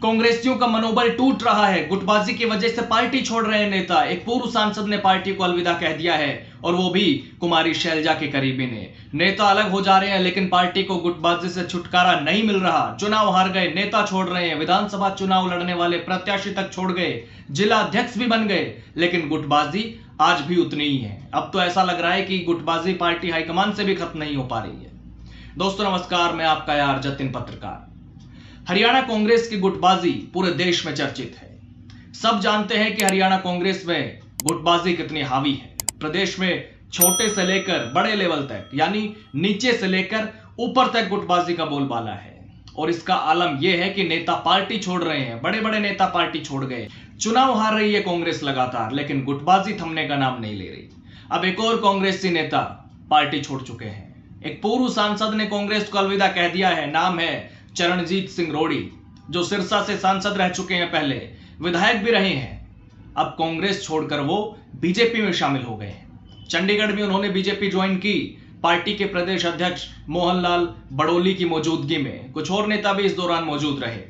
कांग्रेसियों का मनोबल टूट रहा है। गुटबाजी की वजह से पार्टी छोड़ रहे हैं नेता। एक पूर्व सांसद ने पार्टी को अलविदा कह दिया है और वो भी कुमारी शैलजा के करीबी ने। नेता अलग हो जा रहे हैं लेकिन पार्टी को गुटबाजी से छुटकारा नहीं मिल रहा। चुनाव हार गए, नेता छोड़ रहे हैं, विधानसभा चुनाव लड़ने वाले प्रत्याशी तक छोड़ गए, जिला अध्यक्ष भी बन गए, लेकिन गुटबाजी आज भी उतनी ही है। अब तो ऐसा लग रहा है कि गुटबाजी पार्टी हाईकमान से भी खत्म नहीं हो पा रही है। दोस्तों नमस्कार, मैं आपका यार जतिन पत्रकार। हरियाणा कांग्रेस की गुटबाजी पूरे देश में चर्चित है। सब जानते हैं कि हरियाणा कांग्रेस में गुटबाजी कितनी हावी है। प्रदेश में छोटे से लेकर बड़े लेवल तक, यानी नीचे से लेकर ऊपर तक गुटबाजी का बोलबाला है। और इसका आलम यह है कि नेता पार्टी छोड़ रहे हैं, बड़े बड़े नेता पार्टी छोड़ गए। चुनाव हार रही है कांग्रेस लगातार, लेकिन गुटबाजी थमने का नाम नहीं ले रही। अब एक और कांग्रेसी नेता पार्टी छोड़ चुके हैं। एक पूर्व सांसद ने कांग्रेस को अलविदा कह दिया है। नाम है चरणजीत सिंह रोड़ी, जो सिरसा से सांसद रह चुके हैं, पहले विधायक भी रहे हैं। अब कांग्रेस छोड़कर वो बीजेपी में शामिल हो गए हैं। चंडीगढ़ में उन्होंने बीजेपी ज्वाइन की। पार्टी के प्रदेश अध्यक्ष मोहनलाल बड़ोली की मौजूदगी में कुछ और नेता भी इस दौरान मौजूद रहे।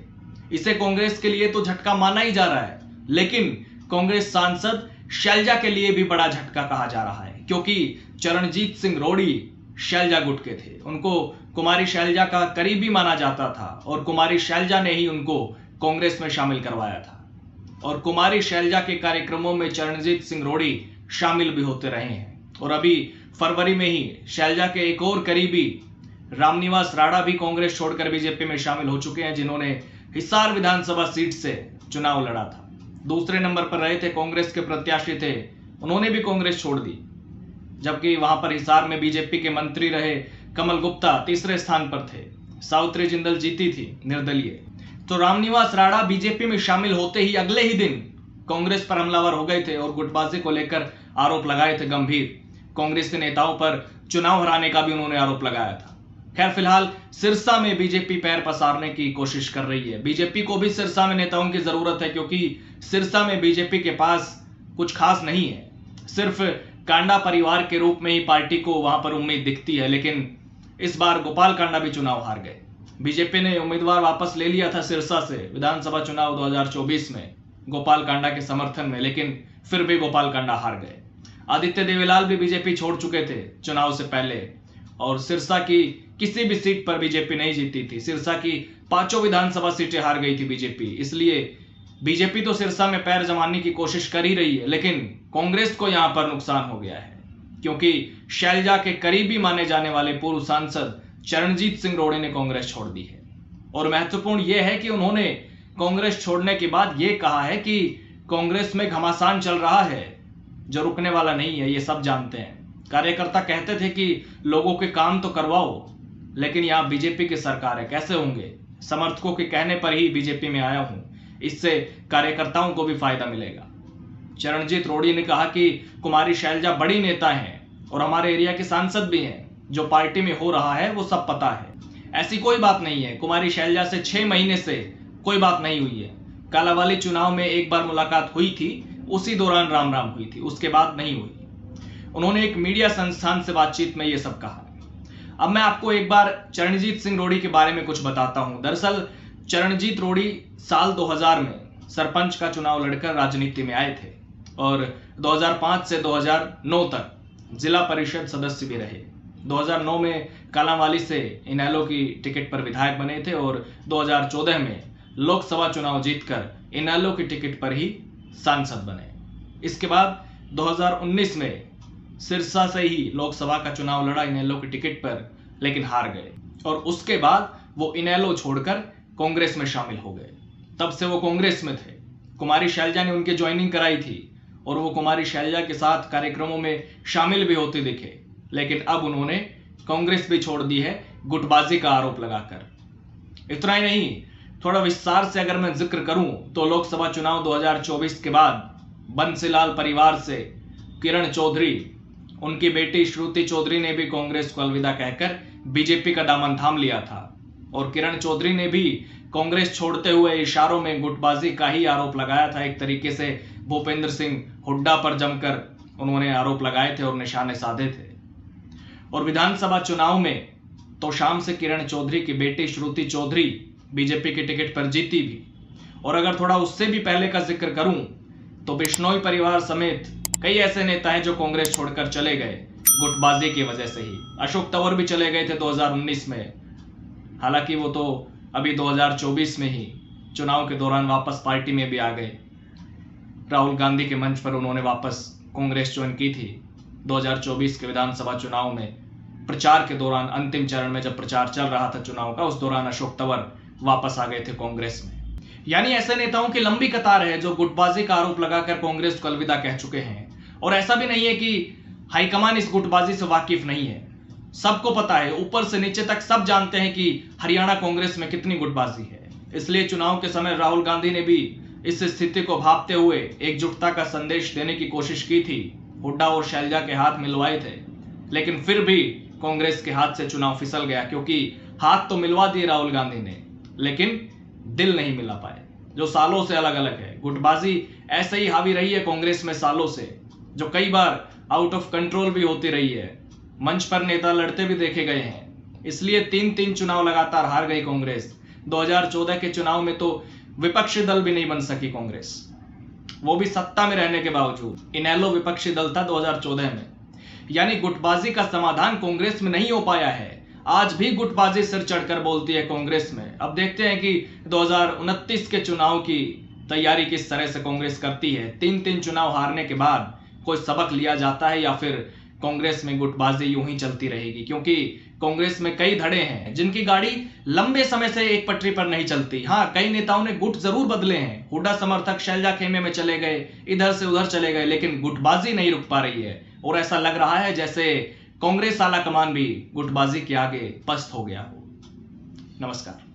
इसे कांग्रेस के लिए तो झटका माना ही जा रहा है, लेकिन कांग्रेस सांसद शैलजा के लिए भी बड़ा झटका कहा जा रहा है, क्योंकि चरणजीत सिंह रोड़ी शैलजा गुट के थे। उनको कुमारी शैलजा का करीबी माना जाता था और कुमारी शैलजा ने ही उनको कांग्रेस में शामिल करवाया था। और कुमारी शैलजा के कार्यक्रमों में चरणजीत सिंह रोड़ी शामिल भी होते रहे हैं। और अभी फरवरी में ही शैलजा के एक और करीबी रामनिवास राणा भी कांग्रेस छोड़कर बीजेपी में शामिल हो चुके हैं, जिन्होंने हिसार विधानसभा सीट से चुनाव लड़ा था। दूसरे नंबर पर रहे थे, कांग्रेस के प्रत्याशी थे, उन्होंने भी कांग्रेस छोड़ दी। जबकि वहां पर हिसार में बीजेपी के मंत्री रहे कमल गुप्ता तीसरे स्थान पर थे। सावित्री जिंदल जीती थी निर्दलीय। तो रामनिवास राणा बीजेपी में शामिल होते ही अगले ही दिन कांग्रेस पर हमलावर हो गए थे और गुटबाजी को लेकर आरोप लगाए थे गंभीर। कांग्रेस के नेताओं पर चुनाव हराने का भी उन्होंने आरोप लगाया था। खैर, फिलहाल सिरसा में बीजेपी पैर पसारने की कोशिश कर रही है। बीजेपी को भी सिरसा में नेताओं की जरूरत है, क्योंकि सिरसा में बीजेपी के पास कुछ खास नहीं है। सिर्फ कांडा परिवार के रूप में ही पार्टी को वहां पर उम्मीद दिखती है। लेकिन इस बार गोपाल कांडा भी चुनाव हार गए। बीजेपी ने उम्मीदवार वापस ले लिया था सिरसा से विधानसभा चुनाव 2024 में गोपाल कांडा के समर्थन में, लेकिन फिर भी गोपाल कांडा हार गए। आदित्य देवीलाल भी बीजेपी छोड़ चुके थे चुनाव से पहले, और सिरसा की किसी भी सीट पर बीजेपी नहीं जीती थी। सिरसा की 5 विधानसभा सीटें हार गई थी बीजेपी। इसलिए बीजेपी तो सिरसा में पैर जमाने की कोशिश कर ही रही है, लेकिन कांग्रेस को यहां पर नुकसान हो गया है, क्योंकि शैलजा के करीबी माने जाने वाले पूर्व सांसद चरणजीत सिंह रोड़ी ने कांग्रेस छोड़ दी है। और महत्वपूर्ण यह है कि उन्होंने कांग्रेस छोड़ने के बाद यह कहा है कि कांग्रेस में घमासान चल रहा है जो रुकने वाला नहीं है। ये सब जानते हैं। कार्यकर्ता कहते थे कि लोगों के काम तो करवाओ, लेकिन यहां बीजेपी की सरकार है, कैसे होंगे। समर्थकों के कहने पर ही बीजेपी में आया हूं, इससे कार्यकर्ताओं को भी फायदा मिलेगा। चरणजीत रोड़ी ने कहा कि कुमारी शैलजा बड़ी नेता हैं और हमारे एरिया के सांसद भी हैं। जो पार्टी में हो रहा है वो सब पता है। ऐसी कोई बात नहीं है। कुमारी शैलजा से 6 महीने से कोई बात नहीं हुई है। कालावाली चुनाव में एक बार मुलाकात हुई थी, उसी दौरान राम राम हुई थी, उसके बाद नहीं हुई। उन्होंने एक मीडिया संस्थान से बातचीत में ये सब कहा। अब मैं आपको एक बार चरणजीत सिंह रोड़ी के बारे में कुछ बताता हूं। दरअसल चरणजीत रोड़ी साल 2000 में सरपंच का चुनाव लड़कर राजनीति में आए थे और 2005 से 2009 तक जिला परिषद सदस्य भी रहे। 2009 में कालांवाली से इनेलो की टिकट पर विधायक बने थे और 2014 में लोकसभा चुनाव जीतकर इनेलो की टिकट पर ही सांसद बने। इसके बाद 2019 में सिरसा से ही लोकसभा का चुनाव लड़ा इनेलो की टिकट पर, लेकिन हार गए। और उसके बाद वो इनेलो छोड़कर कांग्रेस में शामिल हो गए। तब से वो कांग्रेस में थे। कुमारी शैलजा ने उनकी ज्वाइनिंग कराई थी और वो कुमारी शैलजा के साथ कार्यक्रमों में शामिल भी होते दिखे, लेकिन अब उन्होंने कांग्रेस भी छोड़ दी है गुटबाजी का आरोप लगाकर। इतना ही नहीं, थोड़ा विस्तार से अगर मैं जिक्र करूं तो लोकसभा चुनाव 2024 के बाद बंसीलाल परिवार से किरण चौधरी, उनकी बेटी श्रुति चौधरी ने भी कांग्रेस को अलविदा कहकर बीजेपी का दामन थाम लिया था। और किरण चौधरी ने भी कांग्रेस छोड़ते हुए इशारों में गुटबाजी का ही आरोप लगाया था। एक तरीके से भूपेंद्र सिंह हुड्डा पर जमकर उन्होंने आरोप लगाए थे और निशाने साधे थे। और विधानसभा चुनाव में तो शाम से किरण चौधरी की बेटी श्रुति चौधरी बीजेपी की टिकट पर जीती भी, और अगर थोड़ा उससे भी पहले का जिक्र करूं तो बिश्नोई परिवार समेत कई ऐसे नेता हैं जो कांग्रेस छोड़कर चले गए गुटबाजी की वजह से ही। अशोक तंवर भी चले गए थे 2019 में, हालांकि वो तो अभी 2024 में ही चुनाव के दौरान वापस पार्टी में भी आ गए। राहुल गांधी के मंच पर उन्होंने वापस कांग्रेस ज्वाइन की थी 2024 के विधानसभा चुनाव में। प्रचार के दौरान अंतिम चरण में जब प्रचार चल रहा था चुनाव का, उस दौरान अशोक तंवर वापस आ गए थे कांग्रेस में। यानी ऐसे नेताओं की लंबी कतार है जो गुटबाजी का आरोप लगाकर कांग्रेस को अलविदा कह चुके हैं। और ऐसा भी नहीं है कि हाईकमान इस गुटबाजी से वाकिफ नहीं है, सबको पता है, ऊपर से नीचे तक सब जानते हैं कि हरियाणा कांग्रेस में कितनी गुटबाजी है। इसलिए चुनाव के समय राहुल गांधी ने भी इस स्थिति को भांपते हुए एकजुटता का संदेश देने की कोशिश की थी। हुड्डा और शैलजा के हाथ मिलवाए थे, लेकिन फिर भी कांग्रेस के हाथ से चुनाव फिसल गया, क्योंकि हाथ तो मिलवा दिए राहुल गांधी ने, लेकिन दिल नहीं मिला पाए, जो सालों से अलग अलग है। गुटबाजी ऐसे ही हावी रही है कांग्रेस में सालों से, जो कई बार आउट ऑफ कंट्रोल भी होती रही है। मंच पर नेता लड़ते भी देखे गए हैं, इसलिए 3 चुनाव लगातार हार गई कांग्रेस। 2014 के चुनाव में तो विपक्षी दल भी नहीं बन सकी कांग्रेस, वो भी सत्ता में रहने के बावजूद। इनेलो विपक्षी दल था 2014 में। यानी गुटबाजी का समाधान कांग्रेस में नहीं हो पाया है। आज भी गुटबाजी सिर चढ़कर बोलती है कांग्रेस में। अब देखते हैं कि 2029 के चुनाव की तैयारी किस तरह से कांग्रेस करती है। 3 चुनाव हारने के बाद कोई सबक लिया जाता है या फिर कांग्रेस में गुटबाजी यूं ही चलती रहेगी, क्योंकि कांग्रेस में कई धड़े हैं जिनकी गाड़ी लंबे समय से एक पटरी पर नहीं चलती। हाँ, कई नेताओं ने गुट जरूर बदले हैं, हुड्डा समर्थक शैलजा खेमे में चले गए, इधर से उधर चले गए, लेकिन गुटबाजी नहीं रुक पा रही है। और ऐसा लग रहा है जैसे कांग्रेस आला कमान भी गुटबाजी के आगे पस्त हो गया हो। नमस्कार।